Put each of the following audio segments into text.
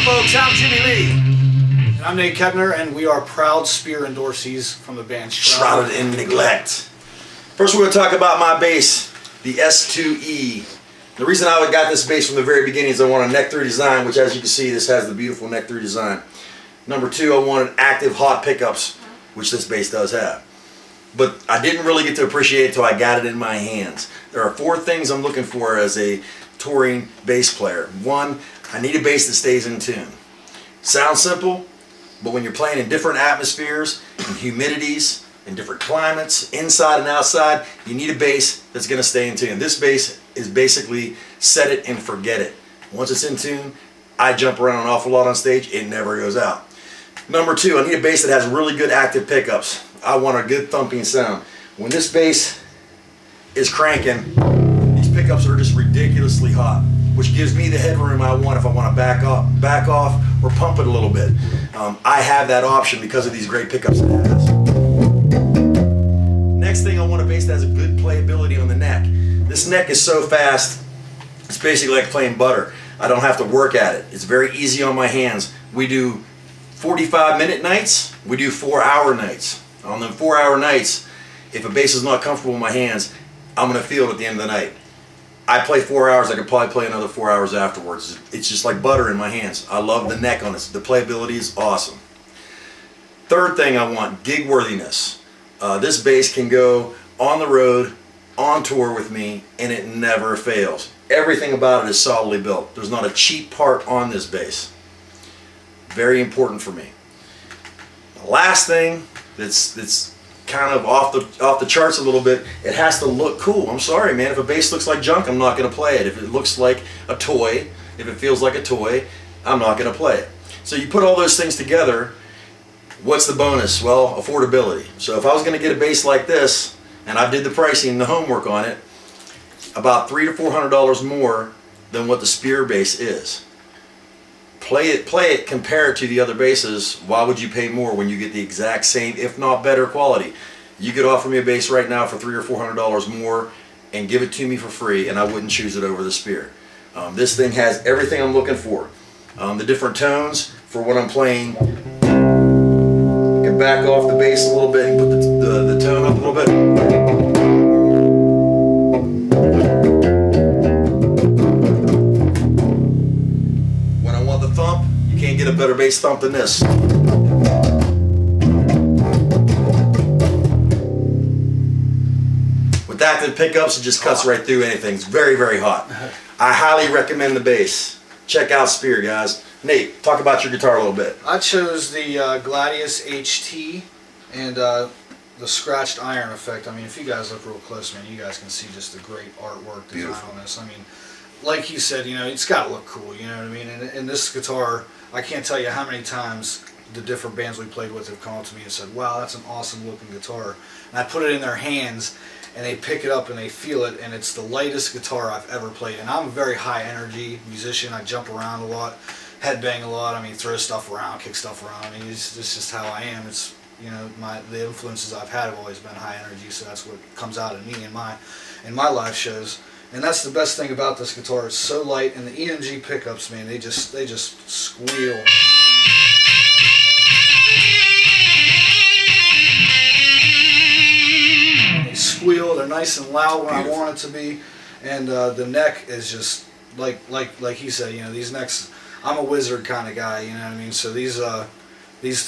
folks, I'm Jimmy Lee. And I'm Nate Kepner, and we are proud spear endorsees from the band Shrouded in Neglect. First, we're going to talk about my bass, the S2E. The reason I got this bass from the very beginning is I want a neck through design, which, as you can see, this has the beautiful neck through design. Number two, I wanted active hot pickups, which this bass does have. But I didn't really get to appreciate it until I got it in my hands. There are four things I'm looking for as a touring bass player. One, I need a bass that stays in tune. Sounds simple, but when you're playing in different atmospheres, in humidities, in different climates, inside and outside, you need a bass that's going to stay in tune. This bass is basically set it and forget it. Once it's in tune, I jump around an awful lot on stage, it never goes out. Number two, I need a bass that has really good active pickups. I want a good thumping sound. When this bass is cranking, these pickups are just ridiculously hot, which gives me the headroom I want if I want to back off, or pump it a little bit. I have that option because of these great pickups it has. Next thing, I want a bass that has a good playability on the neck. This neck is so fast, it's basically like playing butter. I don't have to work at it. It's very easy on my hands. We do 45-minute nights, we do 4-hour nights. On the 4-hour nights, if a bass is not comfortable in my hands, I'm going to feel it at the end of the night. I play 4 hours, I could probably play another 4 hours afterwards. It's just like butter in my hands. I love the neck on it. The playability is awesome. Third thing I want, gig worthiness. This bass can go on the road, on tour with me, and it never fails. Everything about it is solidly built. There's not a cheap part on this bass. Very important for me. The last thing that's kind of off the charts a little bit, it has to look cool. I'm sorry, man, if a bass looks like junk, I'm not going to play it. If it looks like a toy, if it feels like a toy, I'm not going to play it. So you put all those things together, what's the bonus? Well, affordability. So if I was going to get a bass like this, and I did the pricing and the homework on it, about $300 to $400 more than what the Spear bass is. Play it, compare it to the other basses. Why would you pay more when you get the exact same, if not better quality? You could offer me a bass right now for $300 or $400 more and give it to me for free, and I wouldn't choose it over the Spear. This thing has everything I'm looking for. The different tones for what I'm playing. You can back off the bass a little bit and put the tone up a little bit. Can't get a better bass thump than this. With active pickups, it just cuts right through anything. It's very, very hot. I highly recommend the bass. Check out Spear, guys. Nate, talk about your guitar a little bit. I chose the Gladius HT and the scratched iron effect. I mean, if you guys look real close, man, you guys can see just the great artwork design on this. I mean, like you said, you know, it's got to look cool, you know what I mean? And this guitar, I can't tell you how many times the different bands we played with have come up to me and said, wow, that's an awesome looking guitar. And I put it in their hands, and they pick it up and they feel it, and it's the lightest guitar I've ever played. And I'm a very high energy musician. I jump around a lot, headbang a lot. I mean, throw stuff around, kick stuff around. I mean, it's just how I am. It's, you know, the influences I've had have always been high energy, so that's what comes out of me in my live shows. And that's the best thing about this guitar. It's so light, and the EMG pickups, man, they just squeal. They squeal. They're nice and loud when I want it to be, and the neck is just like he said. You know, these necks. I'm a wizard kind of guy. You know what I mean? So these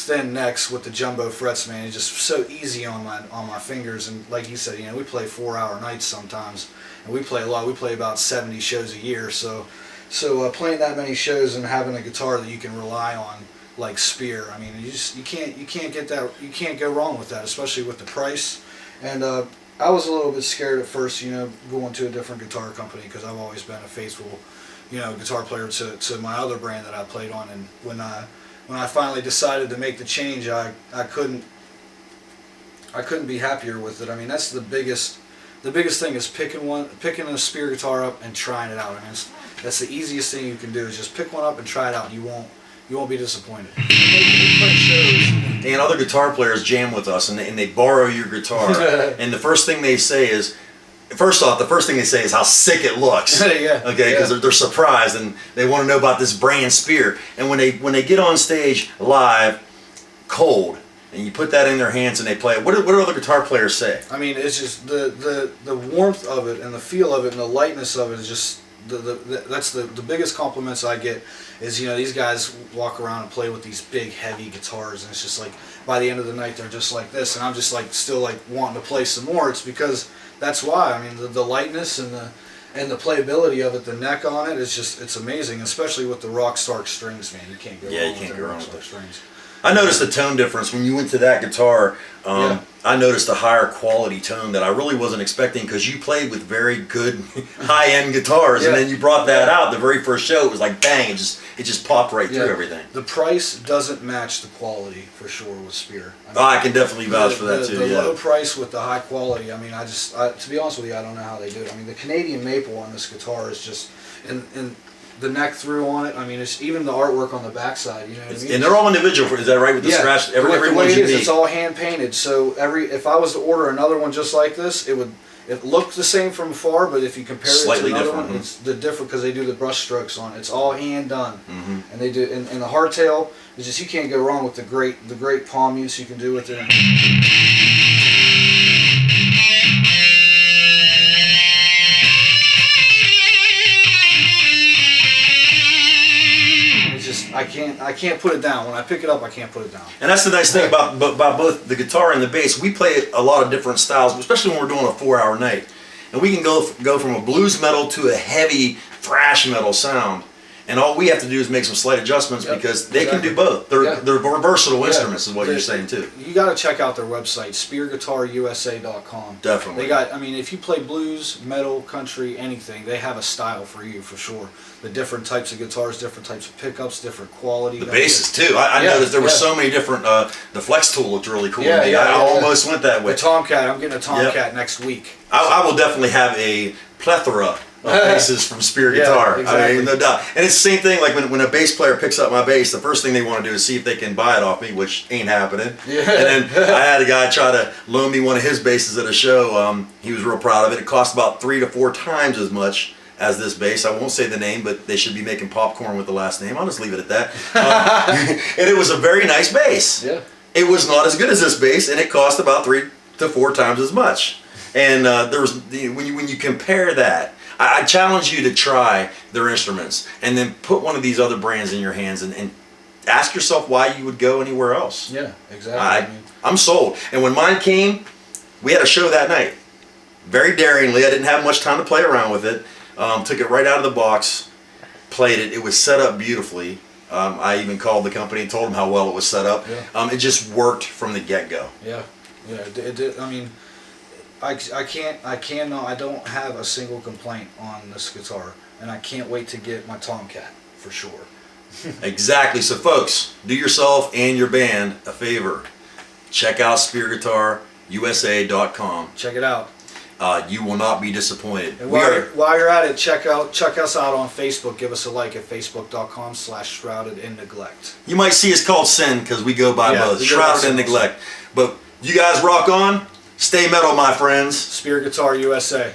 thin necks with the jumbo frets, man, it's just so easy on my fingers. And like you said, you know, we play 4-hour nights sometimes, and we play a lot. We play about 70 shows a year. So playing that many shows and having a guitar that you can rely on, like Spear, I mean, you can't get that. You can't go wrong with that, especially with the price. And I was a little bit scared at first, you know, going to a different guitar company, because I've always been a faithful, you know, guitar player to my other brand that I played on. And when I finally decided to make the change, I couldn't be happier with it. I mean, that's the biggest thing is picking a Spear guitar up and trying it out. I mean, that's the easiest thing you can do, is just pick one up and try it out. You won't be disappointed. We play shows, and other guitar players jam with us, and they borrow your guitar, and the first thing they say is, how sick it looks. Yeah. Okay, because they're surprised and they want to know about this brand Spear. And when they get on stage live, cold, and you put that in their hands and they play it, what do other guitar players say? I mean, it's just the warmth of it and the feel of it and the lightness of it is just that's the biggest compliments I get. Is, you know, these guys walk around and play with these big heavy guitars, and it's just like by the end of the night they're just like this, and I'm just like still like wanting to play some more. It's because that's why. I mean, the lightness and the playability of it, the neck on it, it's amazing, especially with the Rockstar strings, man. You can't go wrong with the strings. I noticed a tone difference when you went to that guitar. I noticed a higher quality tone that I really wasn't expecting, because you played with very good high-end guitars, and then you brought that out the very first show. It was like bang! It just popped right through everything. The price doesn't match the quality for sure with Spear. I mean, I can definitely vouch for that too. The low price with the high quality. I mean, to be honest with you, I don't know how they do it. I mean, the Canadian maple on this guitar is just and the neck through on it. I mean, it's even the artwork on the backside. You know what I mean? And they're all individual. Is that right? With the scratch, everyone's unique. It's all hand painted. So if I was to order another one just like this, it looked the same from afar, but if you compare it to another one, it's different, because they do the brush strokes on it. It's all hand done, and they do. And the hardtail is just, you can't go wrong with the great palm use you can do with it. I can't put it down. When I pick it up, I can't put it down. And that's the nice thing about both the guitar and the bass. We play a lot of different styles, especially when we're doing a 4-hour night. And we can go from a blues metal to a heavy thrash metal sound. And all we have to do is make some slight adjustments, because they can do both. They're versatile instruments, is what you're saying too. You got to check out their website, SpearGuitarUSA.com. Definitely. They got. I mean, if you play blues, metal, country, anything, they have a style for you for sure. The different types of guitars, different types of pickups, different quality. The basses too. I noticed there were so many different. The Flex tool looked really cool. Yeah, I almost went that way. The Tomcat. I'm getting a Tomcat next week. I will definitely have a plethora of basses from Spear Guitar. Exactly. I mean, no doubt. And it's the same thing, like when a bass player picks up my bass, the first thing they want to do is see if they can buy it off me, which ain't happening. Yeah. And then I had a guy try to loan me one of his basses at a show. He was real proud of it. It cost about 3 to 4 times as much as this bass. I won't say the name, but they should be making popcorn with the last name. I'll just leave it at that. And it was a very nice bass. Yeah. It was not as good as this bass, and it cost about 3 to 4 times as much. And when you compare that, I challenge you to try their instruments, and then put one of these other brands in your hands, and ask yourself why you would go anywhere else. Yeah, exactly. I'm sold. And when mine came, we had a show that night. Very daringly, I didn't have much time to play around with it. Took it right out of the box, played it. It was set up beautifully. I even called the company and told them how well it was set up. Yeah. It just worked from the get-go. Yeah, it did. I mean, I don't have a single complaint on this guitar, and I can't wait to get my Tomcat for sure. Exactly. So folks, do yourself and your band a favor. Check out SpearGuitarUSA.com. Check it out. You will not be disappointed. And while you're at it, check us out on Facebook. Give us a like at facebook.com/shroudedinneglect. You might see us called Sin, because we go by both. Shrouded in Neglect. But you guys rock on. Stay metal, my friends. Spear Guitar USA.